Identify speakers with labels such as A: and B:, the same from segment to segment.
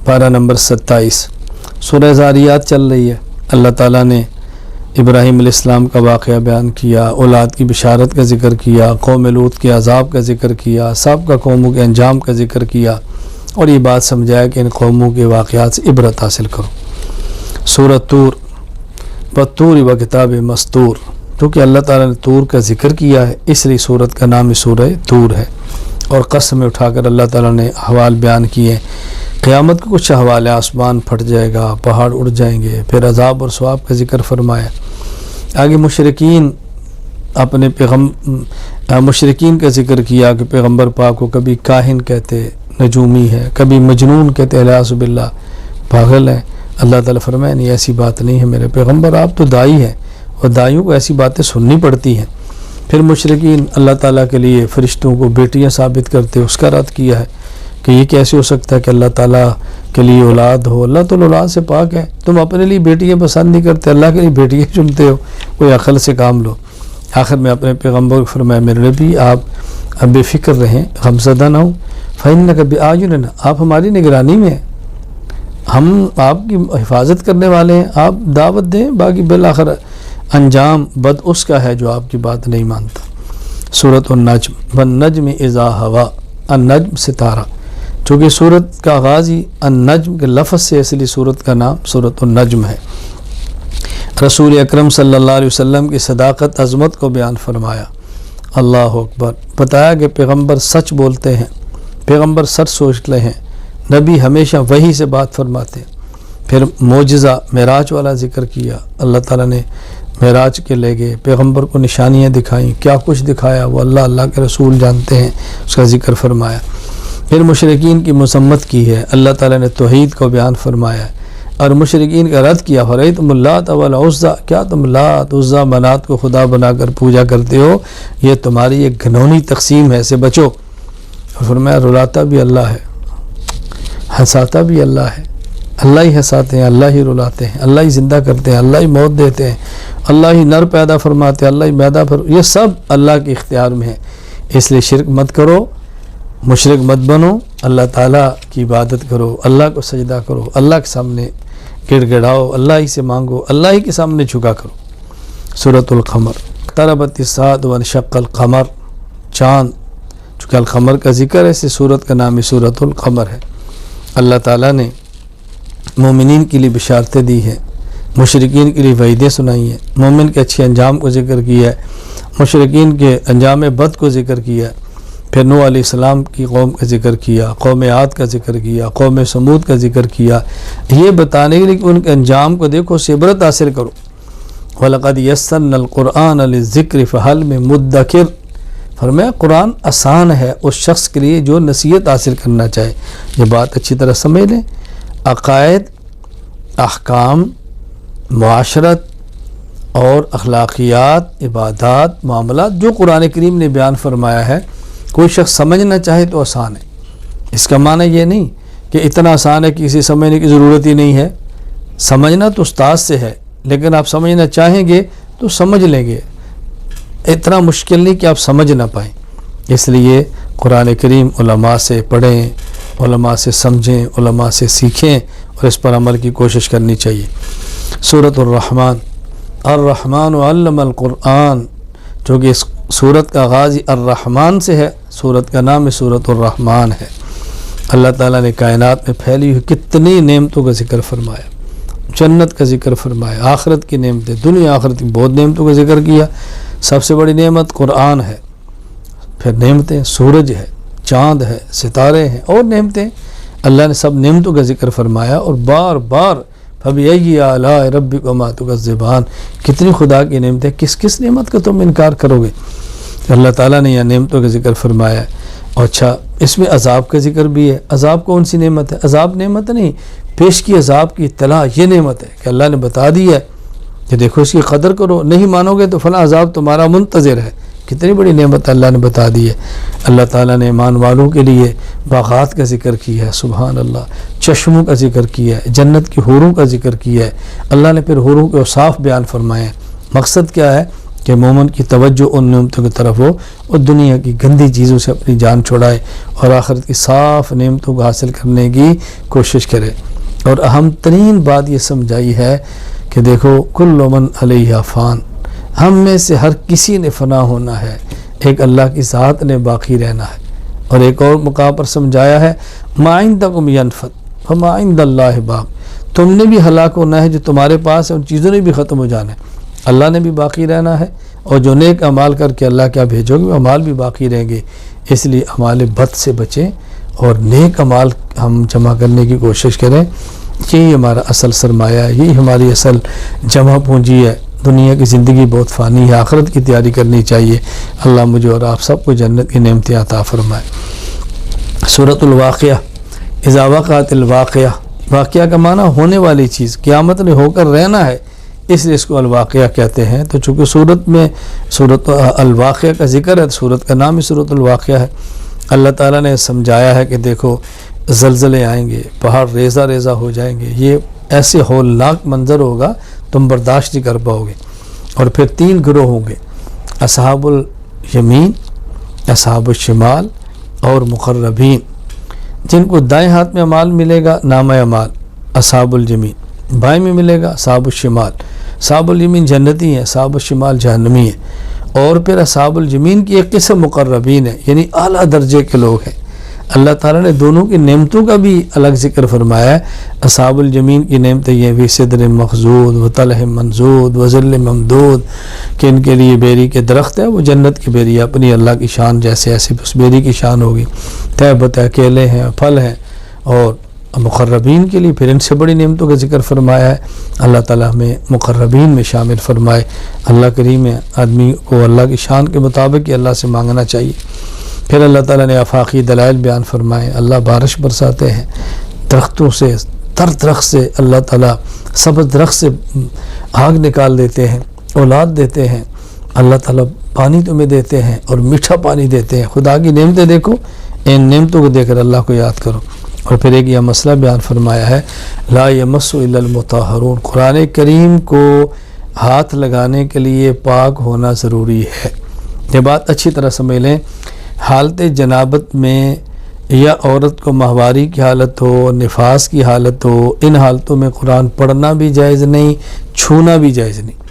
A: پارہ نمبر 27 سورہ زاریات چل رہی ہے۔ اللہ تعالیٰ نے ابراہیم علیہ السلام کا واقعہ بیان کیا، اولاد کی بشارت کا ذکر کیا، قوم لوط کے عذاب کا ذکر کیا، سابقہ قوموں کے انجام کا ذکر کیا، اور یہ بات سمجھایا کہ ان قوموں کے واقعات سے عبرت حاصل کرو۔ سورہ طور، والطور وکتاب مسطور، کیونکہ اللہ تعالیٰ نے طور کا ذکر کیا ہے اس لیے سورت کا نام سورہ طور ہے، اور قسم اٹھا کر اللہ تعالیٰ نے احوال بیان کیے۔ قیامت کے کچھ احوال، آسمان پھٹ جائے گا، پہاڑ اڑ جائیں گے، پھر عذاب اور ثواب کا ذکر فرمایا۔ آگے مشرکین مشرکین کا ذکر کیا کہ پیغمبر پاک کو کبھی کاہن کہتے، نجومی ہے، کبھی مجنون کہتے، الیاذ باللہ پاگل ہے۔ اللہ تعالیٰ فرمایا نہیں، ایسی بات نہیں ہے میرے پیغمبر، آپ تو دائی ہیں اور دائیوں کو ایسی باتیں سننی پڑتی ہیں۔ پھر مشرکین اللہ تعالیٰ کے لیے فرشتوں کو بیٹیاں ثابت کرتے، اس کا رد کیا ہے کہ یہ کیسے ہو سکتا ہے کہ اللہ تعالیٰ کے لیے اولاد ہو، اللہ تو اولاد سے پاک ہے، تم اپنے لیے بیٹیاں پسند نہیں کرتے، اللہ کے لیے بیٹیاں چنتے ہو، کوئی عقل سے کام لو۔ آخر میں اپنے پیغمبر کو فرمایا میرے نبی آپ اب بے فکر رہیں، غمزدہ نہ ہوں، فإنک بأعیننا، آپ ہماری نگرانی میں ہیں، ہم آپ کی حفاظت کرنے والے ہیں، آپ دعوت دیں، باقی بالآخر انجام بد اس کا ہے جو آپ کی بات نہیں مانتا۔ سورۃ النجم، والنجم اذا ہوا، النجم ستارہ، چونکہ سورت کا آغاز ہی النجم کے لفظ سے، اس لیے سورت کا نام سورۃ النجم ہے۔ رسول اکرم صلی اللہ علیہ وسلم کی صداقت، عظمت کو بیان فرمایا۔ اللہ اکبر، بتایا کہ پیغمبر سچ بولتے ہیں، پیغمبر سچ سوچتے ہیں، نبی ہمیشہ وحی سے بات فرماتے ہیں۔ پھر معجزہ معراج والا ذکر کیا، اللہ تعالیٰ نے معراج کے لے گئے، پیغمبر کو نشانیاں دکھائیں، کیا کچھ دکھایا وہ اللہ کے رسول جانتے ہیں، اس کا ذکر فرمایا۔ پھر مشرکین کی مذمت کی ہے، اللہ تعالیٰ نے توحید کو بیان فرمایا اور مشرکین کا رد کیا۔ فرأیتم اللات والعزی، کیا تم لات عزی منات کو خدا بنا کر پوجا کرتے ہو، یہ تمہاری ایک گھنونی تقسیم ہے، سے بچو۔ اور فرمایا رلاتا بھی اللہ ہے، ہنساتا بھی اللہ ہے، اللہ ہی ہنساتے ہیں، اللہ ہی رلاتے ہیں، اللہ ہی زندہ کرتے ہیں، اللہ ہی موت دیتے ہیں، اللہ ہی نر پیدا فرماتے ہیں، اللہ ہی میدا یہ سب اللہ کے اختیار میں ہے۔ اس لیے شرک مت کرو، مشرک مت بنو، اللہ تعالیٰ کی عبادت کرو، اللہ کو سجدہ کرو، اللہ کے سامنے گڑ گڑاؤ، اللہ ہی سے مانگو، اللہ ہی کے سامنے جھکا کرو۔ سورۃ القمر، اقتربت الساعۃ وانشق القمر، چاند، چونکہ القمر کا ذکر ہے اس سورت کا نام سورۃ القمر ہے۔ اللہ تعالیٰ نے مومنین کے لیے بشارتیں دی ہیں، مشرکین کے لیے وعیدیں سنائی ہیں، مومن کے اچھے انجام کو ذکر کیا ہے، مشرکین کے انجام بد کو ذکر کیا ہے۔ پھر نوح علیہ السلام کی قوم کا ذکر کیا، قوم عاد کا ذکر کیا، قوم سمود کا ذکر کیا، یہ بتانے کے لیے کہ ان کے انجام کو دیکھو، سے عبرت حاصل کرو۔ وَلَقَدْ يَسَّرْنَا الْقُرْآنَ لِلذِّكْرِ فَهَلْ مِن مُدَّكِرٍ، فرمایا قرآن آسان ہے اس شخص کے لیے جو نصیحت حاصل کرنا چاہے۔ یہ بات اچھی طرح سمجھ لیں، عقائد، احکام، معاشرت اور اخلاقیات، عبادات، معاملات جو قرآن کریم نے بیان فرمایا ہے، کوئی شخص سمجھنا چاہے تو آسان ہے۔ اس کا معنی یہ نہیں کہ اتنا آسان ہے کہ کسی سمجھنے کی ضرورت ہی نہیں ہے، سمجھنا تو استاد سے ہے، لیکن آپ سمجھنا چاہیں گے تو سمجھ لیں گے، اتنا مشکل نہیں کہ آپ سمجھ نہ پائیں۔ اس لیے قرآن کریم علماء سے پڑھیں، علماء سے سمجھیں، علماء سے سیکھیں اور اس پر عمل کی کوشش کرنی چاہیے۔ سورۃ الرحمن، الرحمن علم القرآن، جو کہ اس سورت کا آغاز الرحمن سے ہے، سورت کا نام سورۃ الرحمن ہے۔ اللہ تعالیٰ نے کائنات میں پھیلی ہوئی کتنی نعمتوں کا ذکر فرمایا، جنت کا ذکر فرمایا، آخرت کی نعمتیں، دنیا آخرت کی بہت نعمتوں کا ذکر کیا۔ سب سے بڑی نعمت قرآن ہے، پھر نعمتیں سورج ہے، چاند ہے، ستارے ہیں، اور نعمتیں، اللہ نے سب نعمتوں کا ذکر فرمایا اور بار بار فَبِأَيِّ آلَاءِ رَبِّكُمَا تُكَذِّبَانِ، کتنی خدا کی نعمتیں، کس نعمت کا تم انکار کرو گے۔ اللہ تعالیٰ نے یہ نعمتوں کا ذکر فرمایا ہے۔ اور اچھا اس میں عذاب کا ذکر بھی ہے۔ عذاب کون سی نعمت ہے؟ عذاب نعمت نہیں، پیش کی عذاب کی اطلاع یہ نعمت ہے کہ اللہ نے بتا دی ہے کہ دیکھو اس کی قدر کرو، نہیں مانو گے تو فلاں عذاب تمہارا منتظر ہے۔ کتنی بڑی نعمت اللہ نے بتا دی ہے۔ اللہ تعالیٰ نے ایمان والوں کے لیے باغات کا ذکر کیا ہے، سبحان اللہ، چشموں کا ذکر کیا ہے، جنت کی حوروں کا ذکر کیا ہے۔ اللہ نے پھر حوروں کے اوصاف بیان فرمائے ہیں۔ مقصد کیا ہے؟ کہ مومن کی توجہ ان نعمتوں کی طرف ہو اور دنیا کی گندی چیزوں سے اپنی جان چھڑائے اور آخرت کی صاف نعمتوں کو حاصل کرنے کی کوشش کرے۔ اور اہم ترین بات یہ سمجھائی ہے کہ دیکھو کل من علیہ فان، ہم میں سے ہر کسی نے فنا ہونا ہے، ایک اللہ کی ذات نے باقی رہنا ہے۔ اور ایک اور مقام پر سمجھایا ہے ما عندکم ینفد وما عند اللہ باق، تم نے بھی ہلاک ہونا ہے، جو تمہارے پاس ہے ان چیزوں نے بھی ختم ہو جانا ہے، اللہ نے بھی باقی رہنا ہے، اور جو نیک اعمال کر کے اللہ کیا بھیجو گے وہ اعمال بھی باقی رہیں گے۔ اس لیے اعمال بد سے بچیں اور نیک اعمال ہم جمع کرنے کی کوشش کریں، یہی ہمارا اصل سرمایہ ہے، یہی ہماری اصل جمع پونجی ہے۔ دنیا کی زندگی بہت فانی ہے، آخرت کی تیاری کرنی چاہیے۔ اللہ مجھے اور آپ سب کو جنت کی نعمتیں عطا فرمائے۔ سورۃ الواقعہ، اذا وقعت الواقعہ، واقعہ کا معنی ہونے والی چیز، قیامت نے ہو کر رہنا ہے، اس لیے اس کو الواقعہ کہتے ہیں۔ تو چونکہ سورت میں سورۃ الواقعہ کا ذکر ہے، سورت کا نام ہی سورۃ الواقعہ ہے۔ اللہ تعالیٰ نے سمجھایا ہے کہ دیکھو زلزلے آئیں گے، پہاڑ ریزہ ریزہ ہو جائیں گے، یہ ایسے ہولناک منظر ہوگا تم برداشت نہیں کر پاؤ گے۔ اور پھر 3 گروہ ہوں گے، اصحاب الیمین، اصحاب الشمال اور مقربین، جن کو دائیں ہاتھ میں اعمال ملے گا نامہ اعمال، اصحاب الیمین، بائیں میں ملے گا اصحاب الشمال۔ اصحاب الیمین جنتی ہیں، اصحاب الشمال جہنمی ہیں۔ اور پھر اصحاب الیمین کی ایک قسم مقربین ہے، یعنی اعلیٰ درجے کے لوگ ہیں۔ اللہ تعالیٰ نے دونوں کی نعمتوں کا بھی الگ ذکر فرمایا ہے۔ اصحاب الیمین کی نعمتیں یہ بھی صدر مخضود و طلح منضود و ظل ممدود، کہ ان کے لیے بیری کے درخت ہے، وہ جنت کی بیری ہے، اپنی اللہ کی شان جیسے ایسے اس بیری کی شان ہوگی، طیبت ہے، کیلے ہیں، پھل ہیں۔ اور مقربین کے لیے پھر ان سے بڑی نعمتوں کا ذکر فرمایا ہے۔ اللہ تعالیٰ ہمیں مقربین میں شامل فرمائے۔ اللہ کریم ہے، آدمی کو اللہ کی شان کے مطابق ہی اللہ سے مانگنا چاہیے۔ پھر اللہ تعالیٰ نے آفاقی دلائل بیان فرمائے، اللہ بارش برساتے ہیں، درختوں سے، تر درخت سے اللہ تعالیٰ سبز درخت سے آگ نکال دیتے ہیں، اولاد دیتے ہیں، اللہ تعالیٰ پانی تمہیں دیتے ہیں اور میٹھا پانی دیتے ہیں۔ خدا کی نعمتیں دیکھو، ان نعمتوں کو دیکھ کر اللہ کو یاد کرو۔ اور پھر ایک یہ مسئلہ بیان فرمایا ہے، لا یمس الا المطہرون، قرآن کریم کو ہاتھ لگانے کے لیے پاک ہونا ضروری ہے۔ یہ بات اچھی طرح سمجھ لیں، حالت جنابت میں یا عورت کو ماہواری کی حالت ہو، نفاس کی حالت ہو، ان حالتوں میں قرآن پڑھنا بھی جائز نہیں، چھونا بھی جائز نہیں۔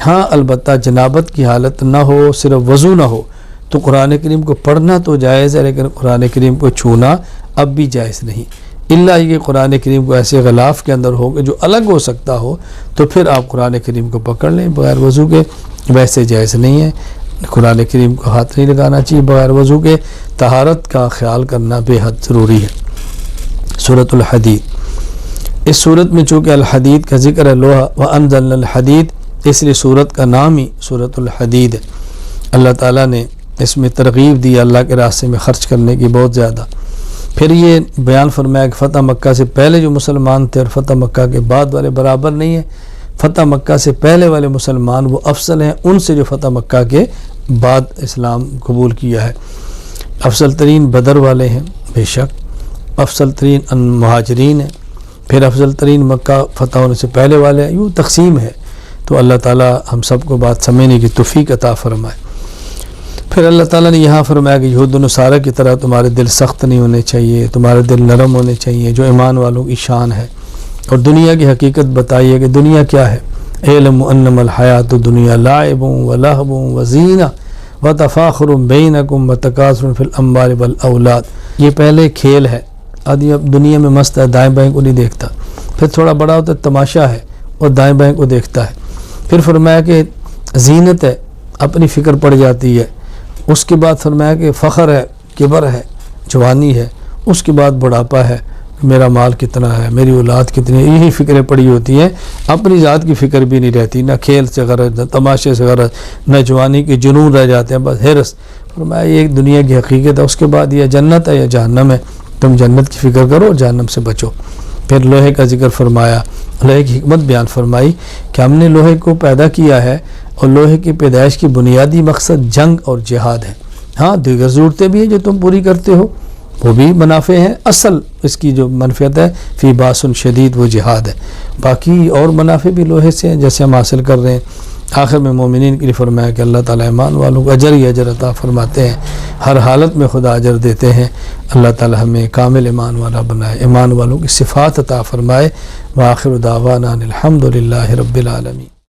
A: ہاں البتہ جنابت کی حالت نہ ہو، صرف وضو نہ ہو تو قرآن کریم کو پڑھنا تو جائز ہے، لیکن قرآن کریم کو چھونا اب بھی جائز نہیں، الا یہ قرآن کریم کو ایسے غلاف کے اندر ہو کہ جو الگ ہو سکتا ہو تو پھر آپ قرآن کریم کو پکڑ لیں بغیر وضو کے، ویسے جائز نہیں ہے۔ قرآن کریم کو ہاتھ نہیں لگانا چاہیے بغیر وضو کے۔ طہارت کا خیال کرنا بے حد ضروری ہے۔ سورۃ الحدید، اس سورت میں چونکہ الحدید کا ذکر ہے، لوہا وانزلنا الحدید، اس لیے سورت کا نام ہی سورۃ الحدید ہے۔ اللہ تعالیٰ نے اس میں ترغیب دی اللہ کے راستے میں خرچ کرنے کی بہت زیادہ۔ پھر یہ بیان فرمایا کہ فتح مکہ سے پہلے جو مسلمان تھے اور فتح مکہ کے بعد والے برابر نہیں ہیں، فتح مکہ سے پہلے والے مسلمان وہ افضل ہیں ان سے جو فتح مکہ کے بعد اسلام قبول کیا ہے۔ افضل ترین بدر والے ہیں بے شک، افضل ترین مہاجرین ہیں، پھر افضل ترین مکہ فتح ہونے سے پہلے والے ہیں، یوں تقسیم ہے۔ تو اللہ تعالیٰ ہم سب کو بات سمجھنے کی توفیق عطا فرمائے۔ پھر اللہ تعالیٰ نے یہاں فرمایا کہ یہود و نصارہ کی طرح تمہارے دل سخت نہیں ہونے چاہیے، تمہارے دل نرم ہونے چاہیے، جو ایمان والوں کی شان ہے۔ اور دنیا کی حقیقت بتائیے کہ دنیا کیا ہے۔ اعلم انما الحیات الدنیا لعب ولہو وزینہ وتفاخر بینکم وتکاثر فی الاموال والاولاد، یہ پہلے کھیل ہے، آدمی اب دنیا میں مست ہے، دائیں بائیں کو نہیں دیکھتا، پھر تھوڑا بڑا ہوتا ہے تماشا ہے اور دائیں بائیں کو دیکھتا ہے۔ پھر فرمایا کہ زینت ہے، اپنی فکر پڑ جاتی ہے۔ اس کے بعد فرمایا کہ فخر ہے، کبر ہے، جوانی ہے، اس کے بعد بڑھاپا ہے، میرا مال کتنا ہے، میری اولاد کتنی ہے، یہی فکریں پڑی ہوتی ہیں، اپنی ذات کی فکر بھی نہیں رہتی، نہ کھیل سے غرض، نہ تماشے سے غرض، نہ جوانی کے جنون رہ جاتے ہیں، بس حرص۔ فرمایا یہ ایک دنیا کی حقیقت ہے، اس کے بعد یہ جنت ہے یا جہنم ہے، تم جنت کی فکر کرو اور جہنم سے بچو۔ پھر لوہے کا ذکر فرمایا، لوہے کی حکمت بیان فرمائی کہ ہم نے لوہے کو پیدا کیا ہے اور لوہے کی پیدائش کی بنیادی مقصد جنگ اور جہاد ہے۔ ہاں دیگر ضرورتیں بھی ہیں جو تم پوری کرتے ہو، وہ بھی منافع ہیں، اصل اس کی جو منفعت ہے فی باس شدید وہ جہاد ہے، باقی اور منافع بھی لوہے سے ہیں جیسے ہم حاصل کر رہے ہیں۔ آخر میں مومنین کے لیے فرمایا کہ اللہ تعالیٰ ایمان والوں کو اجر ہی اجر عطا فرماتے ہیں، ہر حالت میں خدا اجر دیتے ہیں۔ اللہ تعالیٰ ہمیں کامل ایمان والا بنائے، ایمان والوں کی صفات عطا فرمائے۔ وآخر دعوانا الحمد للہ رب العالمین۔